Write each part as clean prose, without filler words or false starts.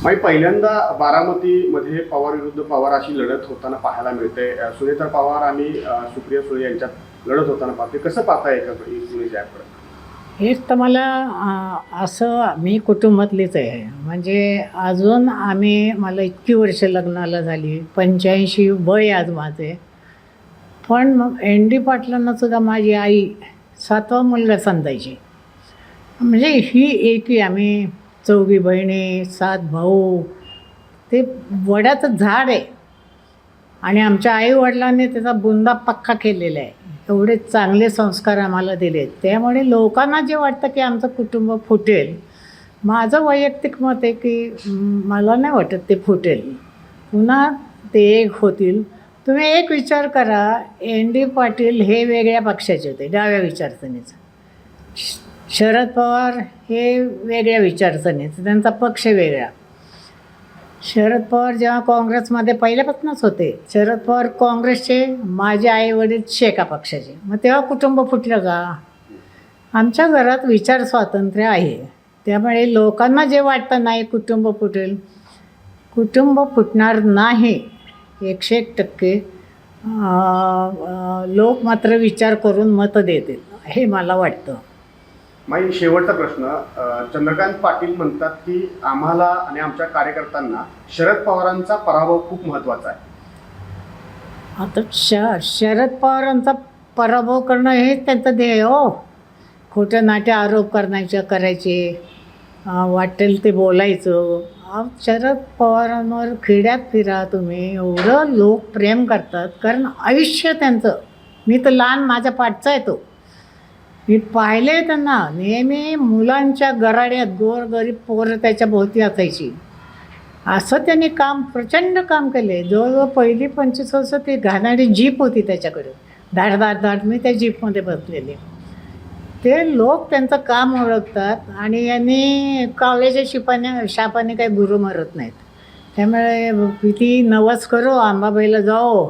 माई पहिल्यांदा बारामतीमध्ये पवार विरुद्ध पवार अशी लढत होताना पाहायला मिळते. सुनेत्रा पवार आणि सुप्रिया सुळे यांच्यात लढत होताना पाहते. कसं पाहताय याकडे? हेच तर मला असं मी कुटुंबातलीच आहे. म्हणजे अजून मला इतकी वर्ष लग्नाला झाली, 85 वय आज माझे. पण मग एन डी पाटलांनासुद्धा माझी आई 7वा मुलगा समजायची. म्हणजे ही एकी आम्ही 4 बहिणी 7 भाऊ. ते वडाचं झाड आहे आणि आमच्या आईवडिलांनी त्याचा बुंदा पक्का केलेला आहे. एवढे चांगले संस्कार आम्हाला दिलेत. त्यामुळे लोकांना जे वाटतं की आमचं कुटुंब फुटेल, माझं वैयक्तिक मत आहे की मला नाही वाटत ते फुटेल. पुन्हा ते एक होतील. तुम्ही एक विचार करा, एन डी पाटील हे वेगळ्या पक्षाचे होते, डाव्या विचारसरणीचं. शरद पवार हे वेगळ्या विचारसरणीचं, त्यांचा पक्ष वेगळा. शरद पवार जेव्हा काँग्रेसमध्ये पहिल्यापासूनच होते, शरद पवार काँग्रेसचे, माझे आईवडील शेका पक्षाचे. मग तेव्हा कुटुंब फुटलं का? आमच्या घरात विचार स्वातंत्र्य आहे. त्यामुळे लोकांना जे वाटतं नाही कुटुंब फुटेल, कुटुंब फुटणार नाही. 101% लोक मात्र विचार करून मतं देतील हे मला वाटतं. माई शेवटचा प्रश्न. चंद्रकांत पाटील म्हणतात की आम्हाला आणि आमच्या कार्यकर्त्यांना शरद पवारांचा पराभव खूप महत्त्वाचा आहे. आता शरद पवारांचा पराभव करणं हे त्यांचं ध्येय हो. खोटं नाटे आरोप करायचे, वाटेल ते बोलायचं. शरद पवारांवर खेड्यात फिरा तुम्ही, एवढं लोक प्रेम करतात. कारण आयुष्य त्यांचं, मी तर लहान माझ्या पाठचा आहे तो, मी पाहिले त्यांना. नेहमी मुलांच्या गराड्यात गोरगरीब पोरं त्याच्या भोवती असायची. असं त्यांनी काम, प्रचंड काम केले. जवळजवळ पहिली 25 वर्ष ती घाणारी जीप होती त्याच्याकडे, धाड मी त्या जीपमध्ये बसलेले. ते लोक त्यांचं काम ओळखतात आणि यांनी कावळ्याच्या शापाने काही गुरु मारत नाहीत. त्यामुळे किती नवस करो, अंबाबाईला जाओ,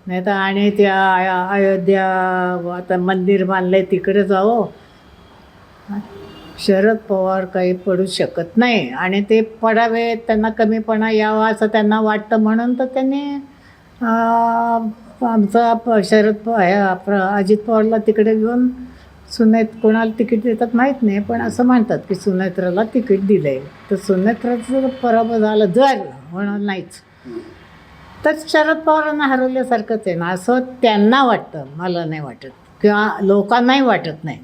नाही तर आणि त्या अयोध्या आता मंदिर बांधलं आहे तिकडे जाओ. शरद पवार काही पडू शकत नाही आणि ते पडावे, त्यांना कमीपणा यावा असं त्यांना वाटतं. म्हणून तर त्यांनी आमचा अजित पवारला तिकडे घेऊन कोणाला तिकीट देतात माहीत नाही, पण असं म्हणतात की सुनेत्राला तिकीट दिलं आहे. तर सुनेत्राचं पराभव झालं जर म्हणून नाहीच, तर शरद पवारांना हरवल्यासारखंच आहे ना, असं त्यांना वाटतं. मला नाही वाटत किंवा लोकांनाही वाटत नाही.